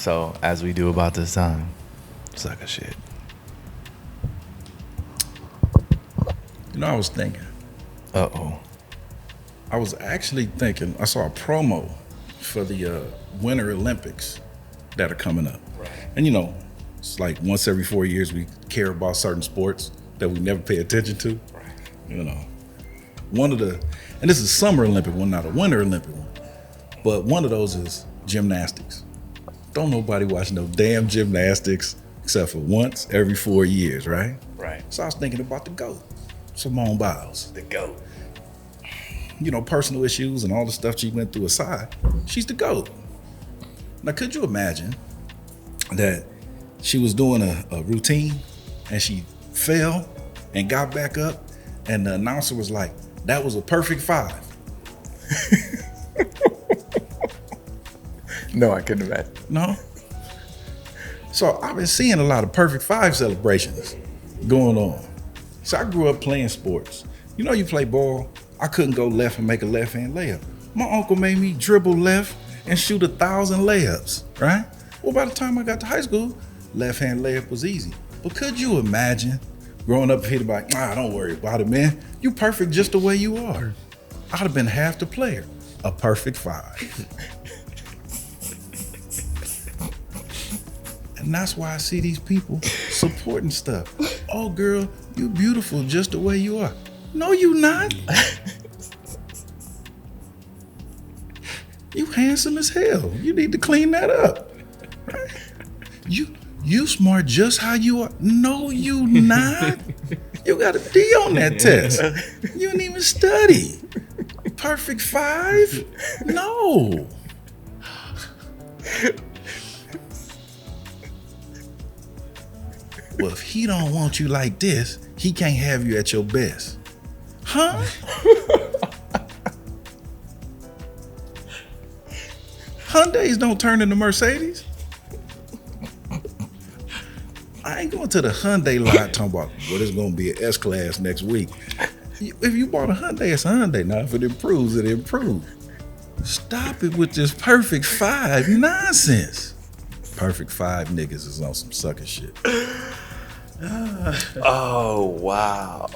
So, as we do about this time, sucker shit. I was thinking. Uh-oh. I was actually thinking, I saw a promo for the Winter Olympics that are coming up. Right. And it's like once every 4 years we care about certain sports that we never pay attention to. Right. One of the, and this is a Summer Olympic one, not a Winter Olympic one, but one of those is gymnastics. Don't nobody watch no damn gymnastics except for once every 4 years, right? Right. So I was thinking about the GOAT, Simone Biles. The GOAT. Personal issues and all the stuff she went through aside, she's the GOAT. Now, could you imagine that she was doing a routine and she fell and got back up and the announcer was like, that was a perfect 5. No, I couldn't imagine. No? So I've been seeing a lot of perfect 5 celebrations going on. So I grew up playing sports. You play ball, I couldn't go left and make a left hand layup. My uncle made me dribble left and shoot 1,000 layups, right? Well, by the time I got to high school, left hand layup was easy. But could you imagine growing up hitting like, don't worry about it, man. You perfect just the way you are. I'd have been half the player, a perfect 5. And that's why I see these people supporting stuff. Oh, girl, you beautiful just the way you are. No, you not. You handsome as hell. You need to clean that up. You smart just how you are. No, you not. You got a D on that test. You didn't even study. Perfect 5? No. Well, if he don't want you like this, he can't have you at your best. Huh? Hyundais don't turn into Mercedes. I ain't going to the Hyundai lot talking about what is going to be an S-Class next week. If you bought a Hyundai, it's a Hyundai. Now, if it improves, it improves. Stop it with this perfect 5 nonsense. Perfect 5 niggas is on some sucker shit. Oh, wow.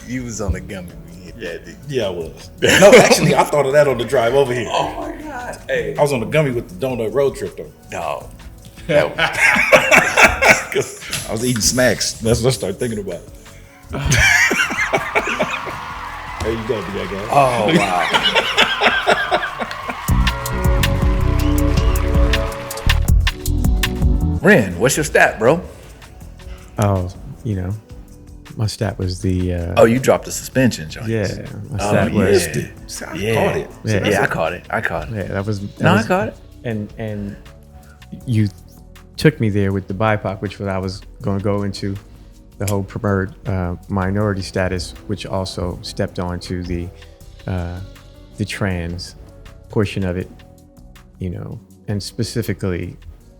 You was on the gummy when you hit that, didn't you? Yeah, I was. No, actually, I thought of that on the drive over here. Oh, my God. Hey. I was on the gummy with the donut road trip, though. No. I was eating snacks. That's what I started thinking about. There you go, big guy. Oh, wow. Ren, what's your stat, bro? Oh, my stat was the. Oh, you dropped the suspension, Jones. Yeah, my Oh, stat was. Missed it. See, I caught it. Yeah, I caught it. Yeah, that was. I caught it. And you took me there with the BIPOC, which I was going to go into the whole preferred minority status, which also stepped onto the trans portion of it, and specifically,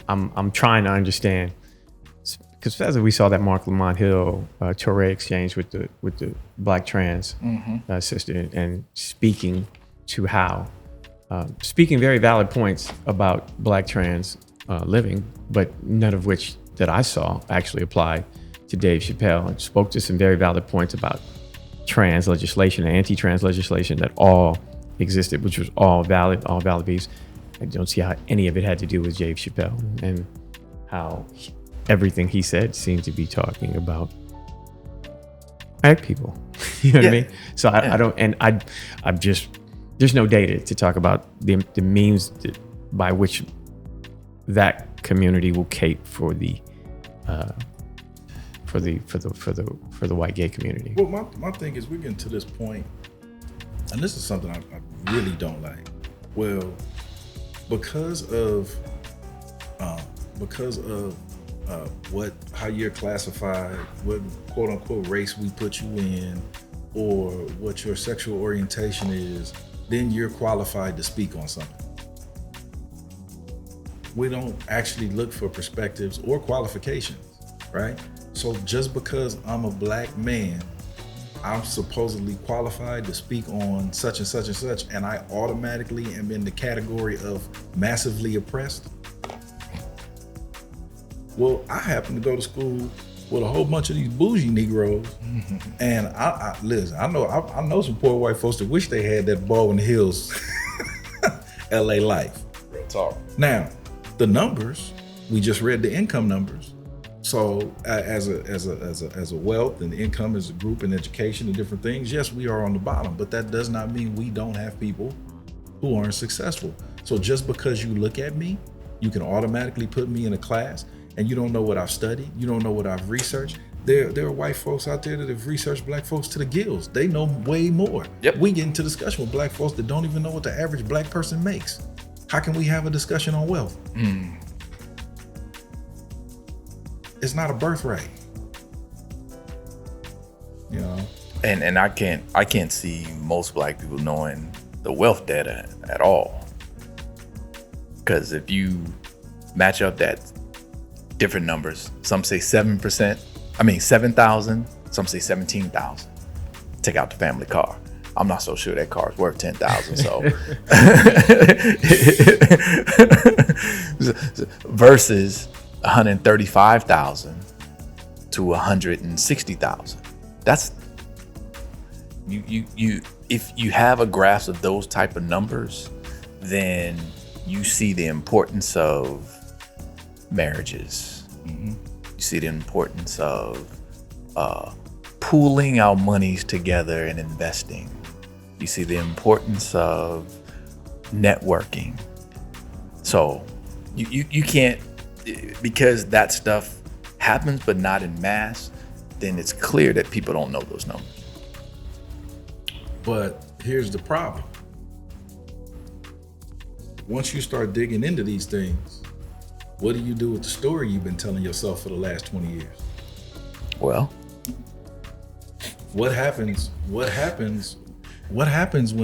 I'm trying to understand. Because as we saw that Mark Lamont Hill Touré exchange with the black trans sister, and speaking to how, speaking very valid points about black trans living, but none of which that I saw actually applied to Dave Chappelle, and spoke to some very valid points about trans legislation and anti-trans legislation that all existed, which was all valid views. I don't see how any of it had to do with Dave Chappelle, and how everything he said seemed to be talking about black people. You know what I mean? So I don't, and I'm just, there's no data to talk about the means by which that community will cape for the white gay community. Well, my thing is, we're getting to this point, and this is something I really don't like. Well, because of how you're classified, what quote unquote race we put you in, or what your sexual orientation is, then you're qualified to speak on something. We don't actually look for perspectives or qualifications, right? So just because I'm a black man, I'm supposedly qualified to speak on such and such, and I automatically am in the category of massively oppressed. Well, I happen to go to school with a whole bunch of these bougie Negroes, and I listen. I know some poor white folks that wish they had that Baldwin Hills, L.A. life. Real talk. Now, the numbers we just read the income numbers. So as a wealth and income as a group and education and different things, yes, we are on the bottom, but that does not mean we don't have people who aren't successful. So just because you look at me, you can automatically put me in a class and you don't know what I've studied, you don't know what I've researched. There are white folks out there that have researched black folks to the gills. They know way more. Yep. We get into discussion with black folks that don't even know what the average black person makes. How can we have a discussion on wealth? It's not a birthright. You know? And I can't see most black people knowing the wealth data at all. Because if you match up that different numbers, some say 7%, 7,000, some say 17,000. Take out the family car. I'm not so sure that car is worth 10,000. So versus 135,000 to 160,000. That's you. If you have a grasp of those type of numbers, then you see the importance of marriages. You see the importance of pooling our monies together and investing. You see the importance of networking. So you can't, because that stuff happens but not in mass, then it's clear that people don't know those numbers. But here's the problem. Once you start digging into these things, what do you do with the story you've been telling yourself for the last 20 years? Well, what happens when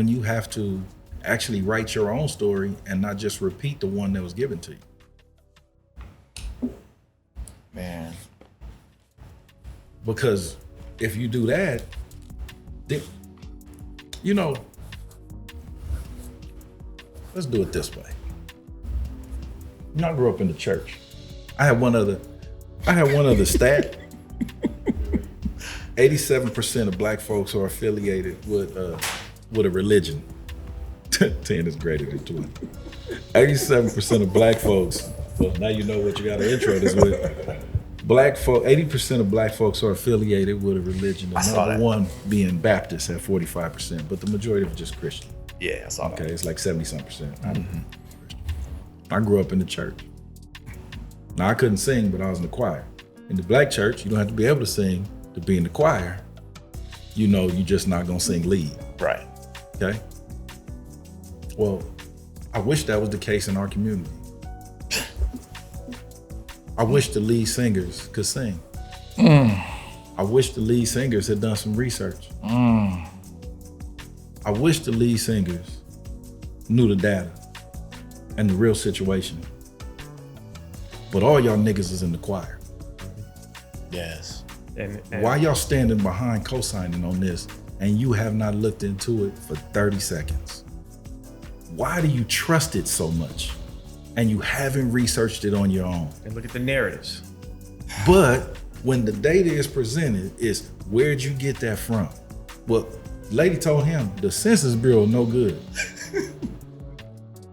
you have to actually write your own story and not just repeat the one that was given to you? man, Because if you do that, then, let's do it this way. I grew up in the church. I had one other stat. 87% of black folks are affiliated with a religion. 10 is greater than 20. 87% of black folks, well, now you know what you got to intro this with. 80% of black folks are affiliated with a religion. The number one being Baptist at 45%, but the majority of it just Christian. yeah, I saw that. Okay, it's like 70-some%. I grew up in the church. Now I couldn't sing, but I was in the choir. In the black church, you don't have to be able to sing to be in the choir. You're just not gonna sing lead. Right. Okay. Well, I wish that was the case in our community. I wish the lead singers could sing. I wish the lead singers had done some research. I wish the lead singers knew the data and the real situation. But all y'all niggas is in the choir. Yes. And Why y'all standing behind co-signing on this and you have not looked into it for 30 seconds? Why do you trust it so much and you haven't researched it on your own? and look at the narratives. But when the data is presented, it's where'd you get that from? Well, lady told him the Census Bureau no good.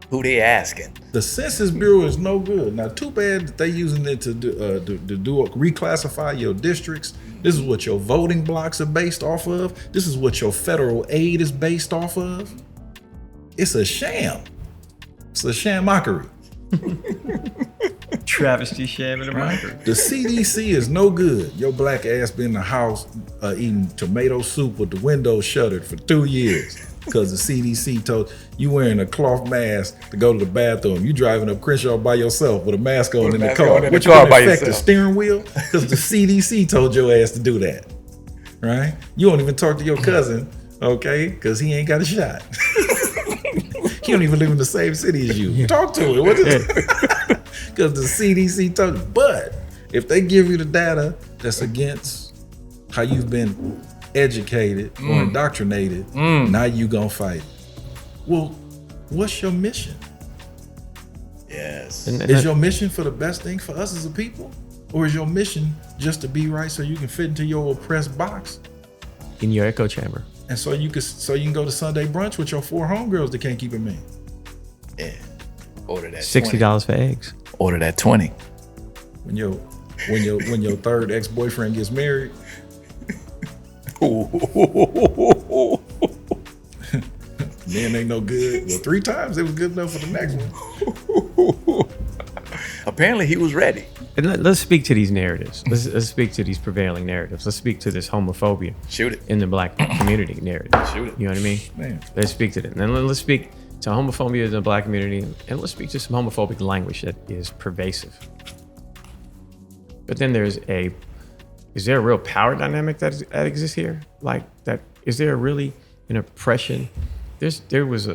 Who they asking? The Census Bureau is no good. Now, too bad that they using it to reclassify your districts. This is what your voting blocks are based off of. This is what your federal aid is based off of. It's a sham. It's a shamockery. Travesty, sham, and a mockery. The CDC is no good. Your black ass been in the house eating tomato soup with the windows shuttered for 2 years because the CDC told you wearing a cloth mask to go to the bathroom. You driving up Crenshaw by yourself with a mask on in the car. What you gonna affect the steering wheel? Because the CDC told your ass to do that, right? You won't even talk to your cousin, okay? Because he ain't got a shot. He don't even live in the same city as you. Talk to him. What is because the CDC told you. But if they give you the data that's against how you've been educated or indoctrinated, now you gonna fight it. Well, what's your mission? Yes. And Is your mission for the best thing for us as a people? Or is your mission just to be right so you can fit into your oppressed box? In your echo chamber. And so you can go to Sunday brunch with your 4 homegirls that can't keep a man. Yeah. Order that $60 for eggs. Order that 20. When your third ex-boyfriend gets married, men ain't no good. Well, 3 times it was good enough for the next one. Apparently he was ready. And let's speak to these narratives. Let's speak to these prevailing narratives. Let's speak to this homophobia. Shoot it. In the black community narrative. Shoot it. You know what I mean? Man. Let's speak to that. And then let's speak to homophobia in the black community, and let's speak to some homophobic language that is pervasive. But then is there a real power dynamic that exists here? Like that, is there really an oppression? There was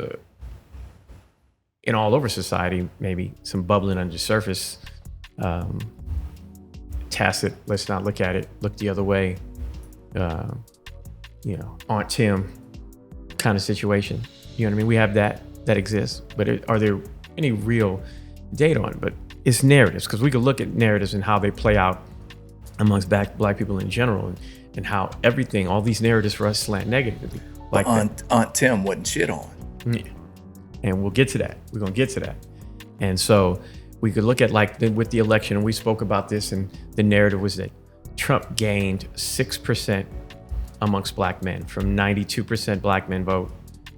in all over society, maybe some bubbling under the surface, tacit, let's not look at it, look the other way, Aunt Tim kind of situation. You know what I mean? We have that exists, but are there any real data on it? But it's narratives, because we could look at narratives and how they play out amongst black people in general, and how everything, all these narratives for us slant negatively. Like Aunt Tim wasn't shit on. Yeah. And we'll get to that. We're going to get to that. And so we could look at with the election, and we spoke about this, and the narrative was that Trump gained 6% amongst black men, from 92% black men vote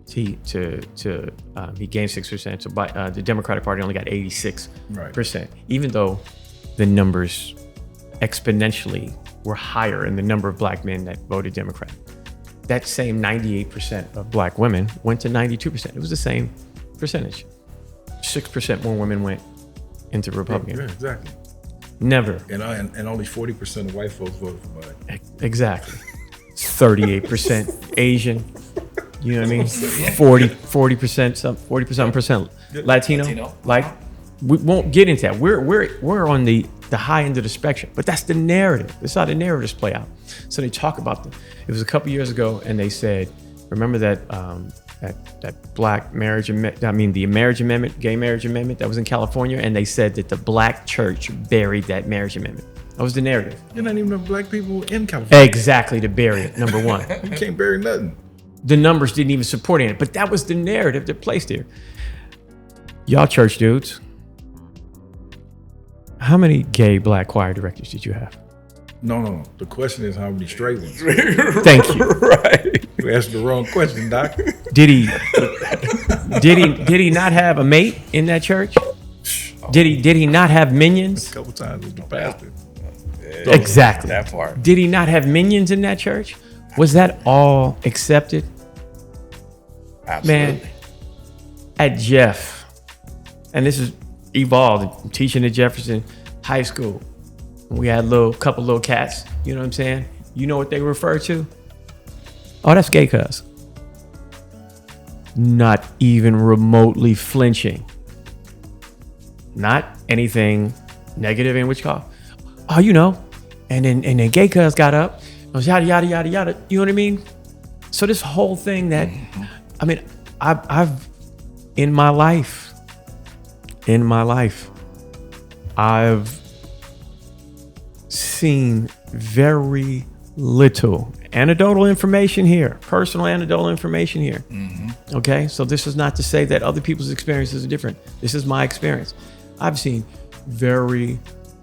he gained 6%. So the Democratic Party only got 86%, right. Even though the numbers exponentially were higher in the number of black men that voted Democrat. That same 98% of black women went to 92%. It was the same percentage. 6% more women went into Republican. Yeah, exactly. Never. And only 40% of white folks voted for Biden. Exactly. 38% Asian. You know what I mean? 40% Latino. Like, we won't get into that. We're on the high end of the spectrum, but that's the narrative. That's how the narratives play out. So they talk about it was a couple years ago, and they said, remember that that black marriage amendment, the marriage amendment, gay marriage amendment that was in California, and they said that the black church buried that marriage amendment. That was the narrative. You're not even enough black people in California. Exactly, to bury it, number one. You can't bury nothing. The numbers didn't even support it, but that was the narrative that placed here. Y'all church dudes, how many gay black choir directors did you have? No. The question is how many straight ones. Thank you. Right. You asked the wrong question, Doc. Did he not have a mate in that church? Did he not have minions? A couple times with the pastor. Exactly. That part. Did he not have minions in that church? Was that all accepted? Absolutely. Man, at Jeff, and this is evolved, teaching at Jefferson High School. We had couple little cats, you know what I'm saying? You know what they refer to? Oh, that's gay cuz. Not even remotely flinching. Not anything negative in which call. Oh, you know. And then gay cuz got up. Yada, yada, yada, yada. You know what I mean? So this whole thing that, I mean, I've in my life, I've seen very little anecdotal information here, personal anecdotal information here. Okay, so this is not to say that other people's experiences are different. This is my experience. I've seen very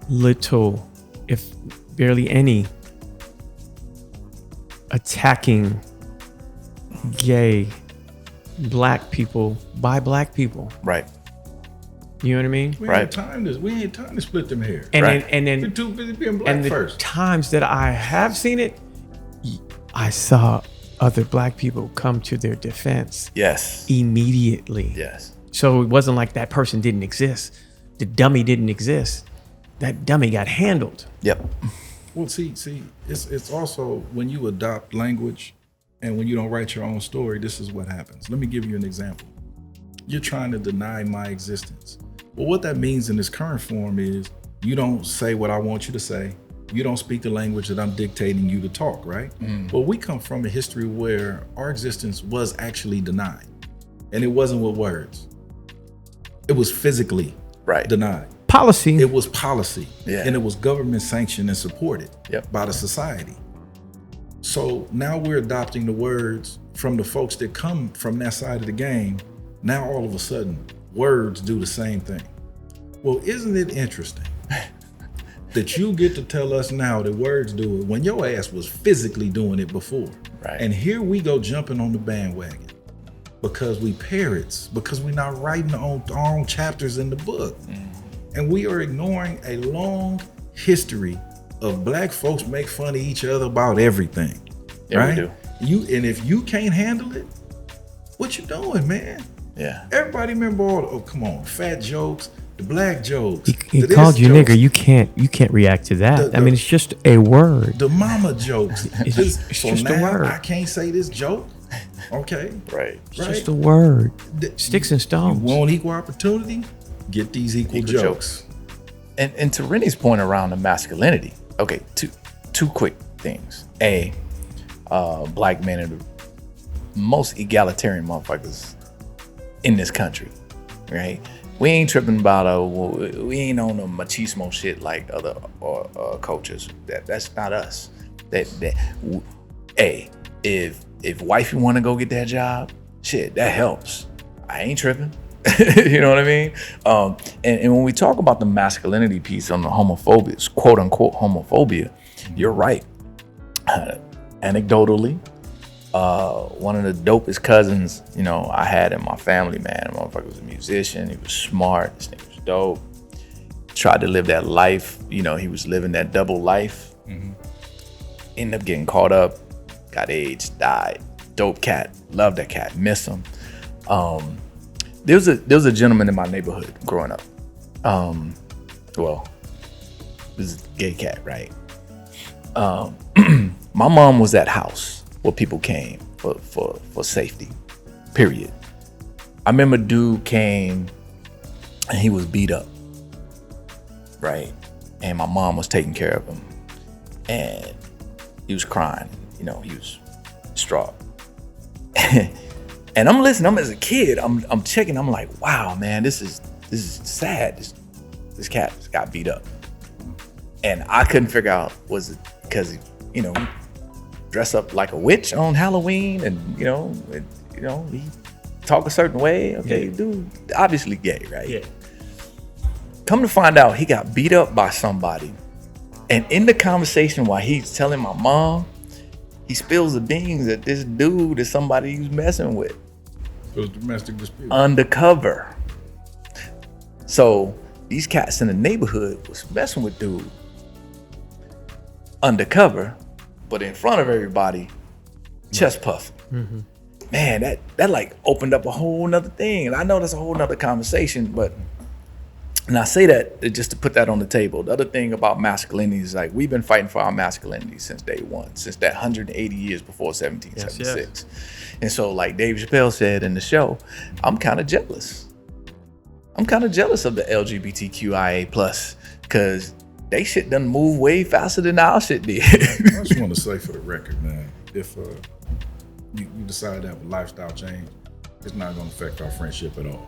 little, if barely any, attacking gay black people by black people. Right. You know what I mean? We ain't time to split them hair. And Right. then We're too busy being black and the first. times that I have seen it, I saw other black people come to their defense Yes. immediately. Yes. So it wasn't like that person didn't exist. The dummy didn't exist. That dummy got handled. Yep. Well, see, it's also when you adopt language and when you don't write your own story, this is what happens. Let me give you an example. You're trying to deny my existence. Well, what that means in this current form is you don't say what I want you to say. You don't speak the language that I'm dictating you to talk, right? Well, we come from a history where our existence was actually denied. And it wasn't with words. It was physically Right. denied. policy. It was policy. Yeah. And it was government sanctioned and supported Yep. by the society. So now we're adopting the words from the folks that come from that side of the game. Now all of a sudden, words do the same thing. Well, isn't it interesting that you get to tell us now that words do it when your ass was physically doing it before? Right. And here we go jumping on the bandwagon because we parrots, because we're not writing our own chapters in the book. And we are ignoring a long history of black folks make fun of each other about everything. Yeah, right? we do. And if you can't handle it, what you doing, man? Yeah. Everybody remember come on, fat jokes, the black jokes. He the called you jokes, nigger. You can't react to that. The- I mean, it's just a word. the mama jokes. It's So just a now word. I can't say this joke. Okay. Right. It's just a word. Th- Sticks and You stones. want equal opportunity? Get these equal jokes. And to Rennie's point around the masculinity, okay, two quick things. Black men are the most egalitarian motherfuckers in this country, right? We ain't tripping about we ain't on the machismo shit like other cultures. That's not us. If wifey want to go get that job, shit, that helps. I ain't tripping. You know what I mean? And when we talk about the masculinity piece on the homophobia, quote unquote homophobia, you're right. Anecdotally, one of the dopest cousins, I had in my family, man, the motherfucker was a musician. He was smart. This nigga was dope. Tried to live that life. He was living that double life. Ended up getting caught up, got AIDS, died. Dope cat. Love that cat. Miss him. There was a gentleman in my neighborhood growing up. Well, this is a gay cat, right? My mom was at house where people came for safety, period. I remember dude came and he was beat up, right? And my mom was taking care of him. And he was crying, he was distraught. And I'm listening. I'm as a kid. I'm checking. I'm like, wow, man, this is sad. This cat got beat up, and I couldn't figure out, was it because he dressed up like a witch on Halloween, and he talk a certain way. Okay, dude, obviously gay, right? Yeah. Come to find out, he got beat up by somebody, and in the conversation while he's telling my mom, he spills the beans that this dude is somebody he's messing with. It was domestic dispute. Undercover. So these cats in the neighborhood was messing with dude undercover, but in front of everybody, chest puffing. Man, that like opened up a whole nother thing. And I know that's a whole nother conversation, but and I say that just to put that on the table. The other thing about masculinity is like we've been fighting for our masculinity since day one, since that 180 years before 1776. Yes. And so like Dave Chappelle said in the show, I'm kind of jealous. I'm kind of jealous of the LGBTQIA+, because they shit done move way faster than our shit did. I just want to say for the record, man, if you decide to have a lifestyle change, it's not going to affect our friendship at all.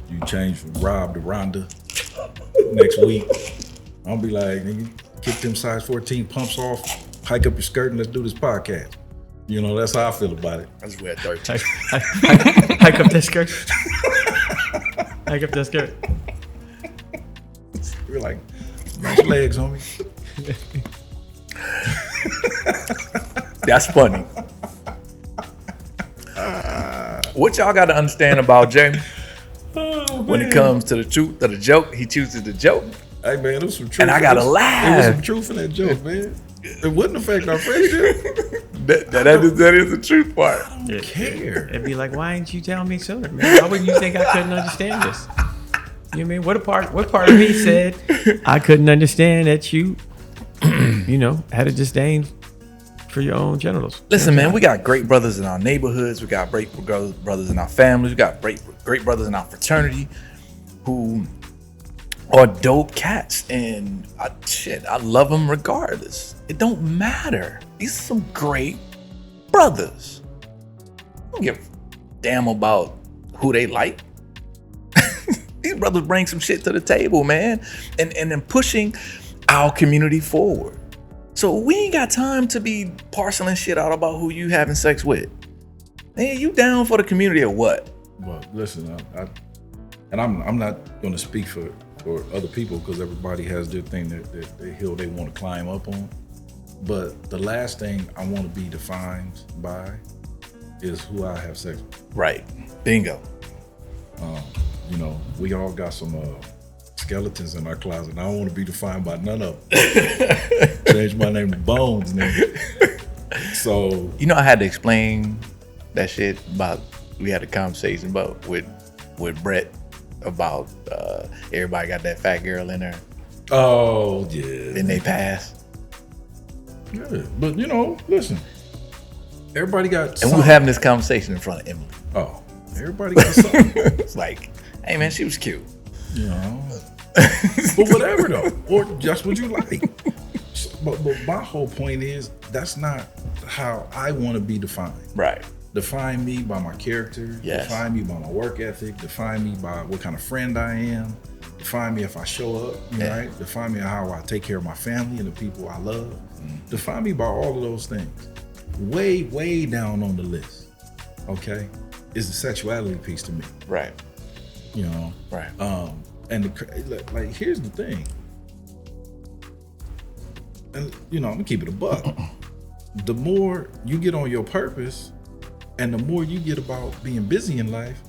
You change from Rob to Rhonda next week, I'll be like, nigga, kick them size 14 pumps off, hike up your skirt, and let's do this podcast. That's how I feel about it. I just wear 13. Hike up that skirt. Hike up that skirt. We're like, nice legs, homie. That's funny. What y'all got to understand about Jamie? When it comes to the truth of the joke, he chooses the joke. Hey, man, there was some truth. And I gotta laugh. There was some truth in that joke, man. It wouldn't affect our friendship. That is the truth part. I don't care. It'd be like, why didn't you tell me sooner, man? Why wouldn't you think I couldn't understand this? You know what I mean? What part of me said I couldn't understand that you, had a disdain for your own genitals? Listen, man, we got great brothers in our neighborhoods. We got great brothers in our families. We got great brothers in our fraternity who are dope cats, and I love them regardless. It don't matter. These are some great brothers. I don't give a damn about who they like. these brothers bring some shit to the table, man, and then pushing our community forward. So we ain't got time to be parceling shit out about who you having sex with. Man, you down for the community or what? Well, listen, I'm not going to speak for other people because everybody has their thing that they hill they want to climb up on. But the last thing I want to be defined by is who I have sex with. Right. Bingo. You know, we all got some skeletons in our closet, and I don't want to be defined by none of them. Change my name to Bones, nigga. So You know, I had to explain that shit about. We had a conversation about with Brett about everybody got that fat girl in there. oh yeah, Then they pass. yeah. But you know, listen, everybody got. And we were having this conversation in front of Emily. Oh, everybody got something. It's like, hey man, she was cute. You know, but whatever though, or just what you like. But my whole point is that's not how I want to be defined. Right. Define me by my character. Yes. Define me by my work ethic. Define me by what kind of friend I am. Define me if I show up. Yeah. Right. Define me how I take care of my family and the people I love. Define me by all of those things. Way down on the list, okay, is the sexuality piece to me. Right. You know. Right. And like here's the thing. And you know, I'm gonna keep it a buck. The more you get on your purpose, and the more you get about being busy in life,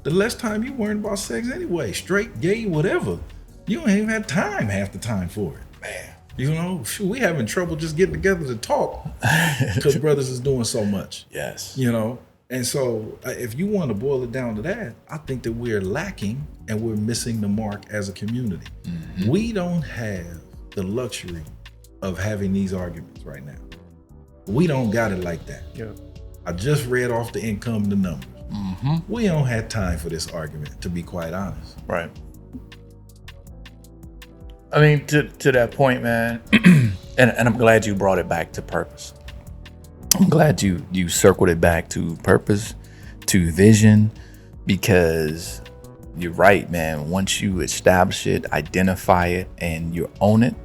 the less time you worrying about sex anyway. Straight, gay, whatever. You don't even have time half the time for it. Man. You know, shoot, we having trouble just getting together to talk because brothers is doing so much. Yes. You know, and so if you want to boil it down to that, I think that we're lacking and we're missing the mark as a community. Mm-hmm. We don't have the luxury of having these arguments right now. We don't got it like that. Yeah. I just read off the income and the numbers. Mm-hmm. We don't have time for this argument, to be quite honest. Right. I mean, to that point, man, and I'm glad you brought it back to purpose. I'm glad you circled it back to purpose, to vision, because you're right, man. Once you establish it, identify it, and you own it,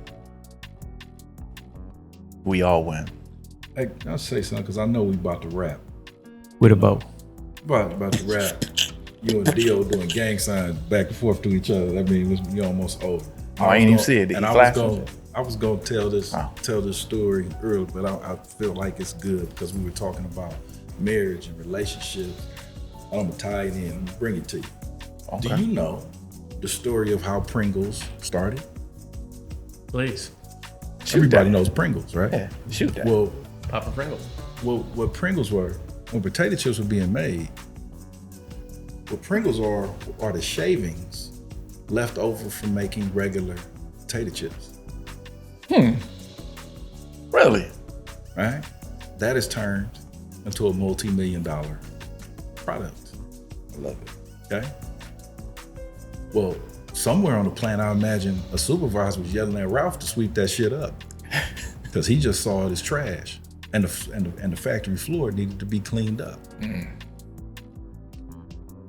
we all win. Hey, I'll say something because I know we about to wrap. With a bow. About to wrap. You and Dio doing gang signs back and forth to each other. I mean, we almost over. I ain't even see it. Did And you I flash was gonna tell this Oh. story earlier, but I feel like it's good because we were talking about marriage and relationships. I'm gonna tie it in and bring it to you. Okay. Do you know the story of how Pringles started? Please. Everybody knows Pringles, right? Yeah, shoot that. Well, Papa Pringles. what Pringles were, when potato chips were being made, what Pringles are the shavings left over from making regular potato chips. Really? Right? That is turned into a multi-million-dollar product. I love it. Okay? Well, somewhere on the planet, I imagine a supervisor was yelling at Ralph to sweep that shit up because he just saw it as trash, and the factory floor needed to be cleaned up.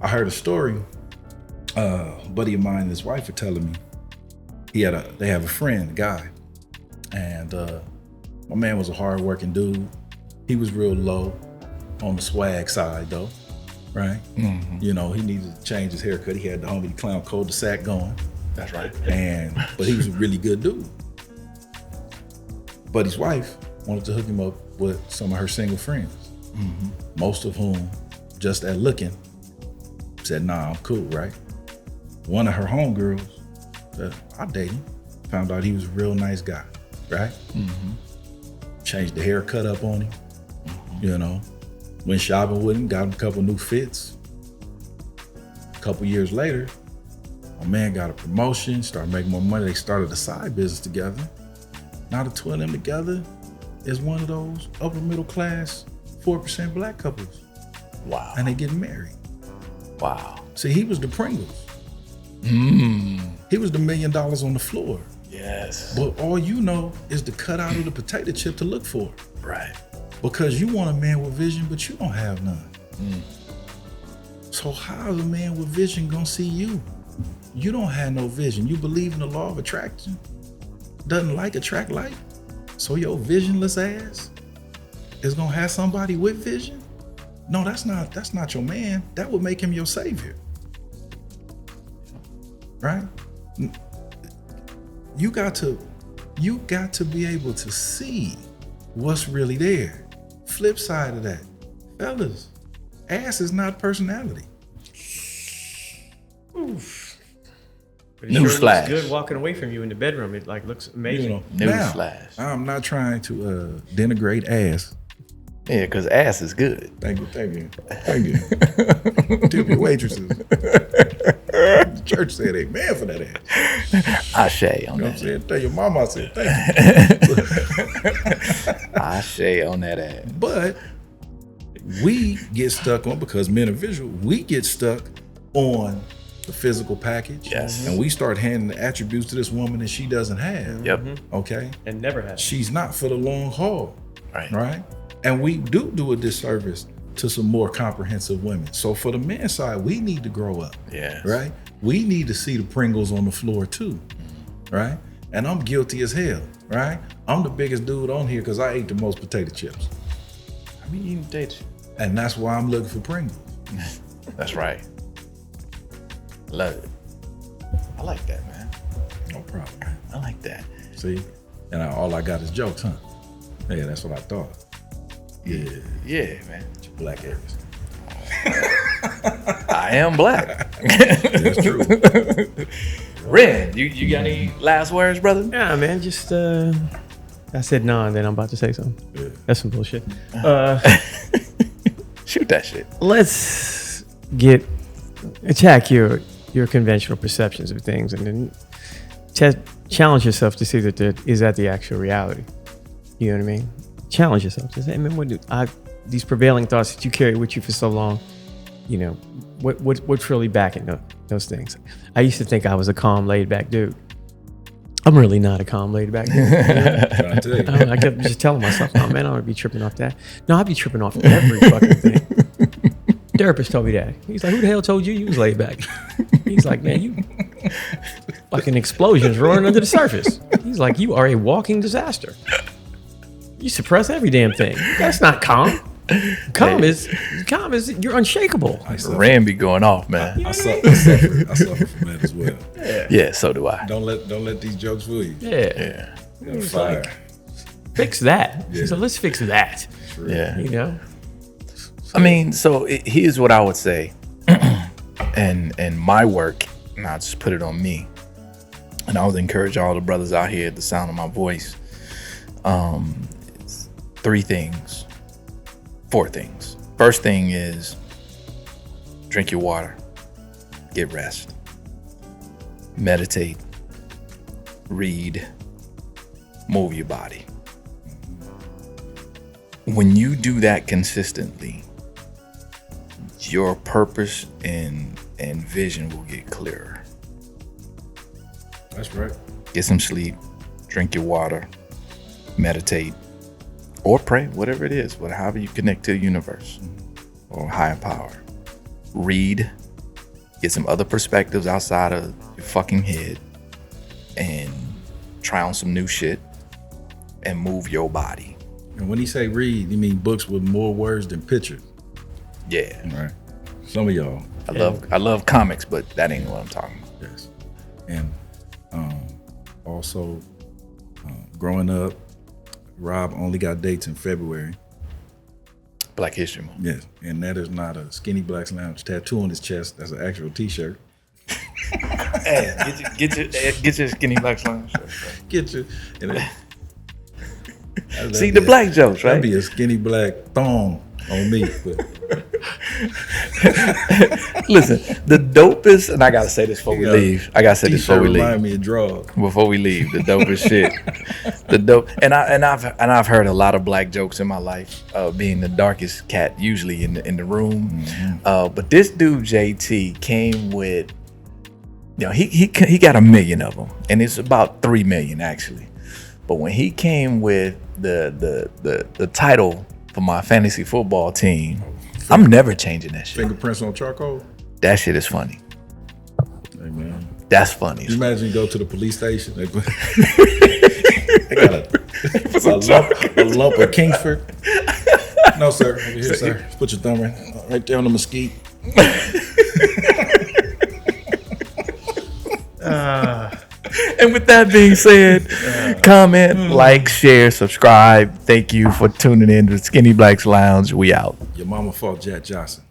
I heard a story. A buddy of mine and his wife were telling me they have a friend, a guy, and my man was a hard-working dude. He was real low on the swag side, though, right? Mm-hmm. You know, he needed to change his haircut. He had the homie clown cul-de-sac going, That's right. but he was a really good dude. But his wife wanted to hook him up with some of her single friends, most of whom, just at looking, said, "Nah, I'm cool," right? One of her homegirls said, "I'll date him." Found out he was a real nice guy, right? Changed the haircut up on him, you know. Went shopping with him, got him a couple new fits. A couple years later, my man got a promotion, started making more money. They started a side business together. Now the two of them together is one of those upper middle class, 4% black couples. Wow. And they getting married. Wow. See, he was the Pringles. He was the $1 million on the floor. Yes. But all you know is the cutout of the potato chip to look for. Right. Because you want a man with vision, but you don't have none. So how is a man with vision gonna see you? You don't have no vision. You believe in the law of attraction. Doesn't like attract like. So your visionless ass is gonna have somebody with vision? No, that's not your man. That would make him your savior. Right? You got to be able to see what's really there. Flip side of that, fellas, ass is not personality. Oof. But Newsflash. looks good walking away from you in the bedroom. It like looks amazing. Newsflash. I'm not trying to denigrate ass. Yeah, because ass is good. Thank you. Tip your waitresses. The church said amen for that ass. Ashe on You know what I'm that. saying? Tell your mama I said thank you. Ashe on that ass. But we get stuck on, because men are visual, we get stuck on the physical package. Yes. And we start handing the attributes to this woman that she doesn't have. Yep. Okay? And never has. She's not for the long haul. Right. Right? And we do a disservice to some more comprehensive women. So for the men's side, we need to grow up. Yes. Right? We need to see the Pringles on the floor too. Right? And I'm guilty as hell. Right? I'm the biggest dude on here because I ate the most potato chips. I mean, eating potato. And that's why I'm looking for Pringles. That's right. Love it. I like that, man. No problem. I like that. See? And all I got is jokes, huh? Yeah, that's what I thought. Yeah, Yeah, man. black areas. I am black. That's true. Ren, you got any last words, brother? Yeah, man. Just I said no, and then I'm about to say something. Yeah. That's some bullshit. Shoot that shit. Let's attack your conventional perceptions of things, and then challenge yourself to see that is that the actual reality. You know what I mean? Challenge yourself to say, man, these prevailing thoughts that you carry with you for so long, you know, what's really backing those things? I used to think I was a calm, laid back dude. I'm really not a calm, laid back dude. You know? Trying to tell you. I kept just telling myself, oh man, I don't be tripping off that. No, I'd be tripping off every fucking thing. Therapist told me that. He's like, who the hell told you was laid back? He's like, man, you fucking explosions roaring under the surface. He's like, you are a walking disaster. You suppress every damn thing. That's not calm. Calm is you're unshakable. Ren be going off, man. I suffer from that as well. Yeah, so do I. Don't let these jokes fool you. Yeah. Yeah. You're fire. Fix that. Yeah. So let's fix that. Yeah. You know? I mean, so here's what I would say, and my work, and I'll just put it on me, and I would encourage all the brothers out here at the sound of my voice. It's 4 things. First thing is drink your water, get rest, meditate, read, move your body. When you do that consistently, your purpose and vision will get clearer. That's right. Get some sleep, drink your water, meditate, or pray, whatever it is, however you connect to the universe or higher power. Read, get some other perspectives outside of your fucking head, and try on some new shit and move your body. And when he say read, you mean books with more words than pictures. Yeah. Right. Some of y'all. I love comics, but that ain't what I'm talking about. Yes. And also, growing up, Rob only got dates in February. Black History Month. Yes. And that is not a Skinny Blacks Lounge tattoo on his chest. That's an actual t-shirt. Hey, get your Skinny Black Lounge shirt. Get you. See the black jokes, right? That'd be a skinny black thong on me. But Listen, the dopest, and I gotta say this before we leave. t-shirt remind me of drugs. Before we leave, the dopest shit. And I've heard a lot of black jokes in my life, being the darkest cat usually in the room. Mm-hmm. But this dude JT came with, you know, he got 1 million of them, and it's about 3 million actually. But when he came with the title for my fantasy football team, I'm never changing that shit. Fingerprints on charcoal. That shit is funny. Hey, man. That's funny. You imagine you go to the police station. They got a lump of Kingsford. No, sir. Over here, sir. Just put your thumb right there on the mesquite. And with that being said, comment, like, share, subscribe. Thank you for tuning in to Skinny Blacks Lounge. We out. Your mama fought Jack Johnson.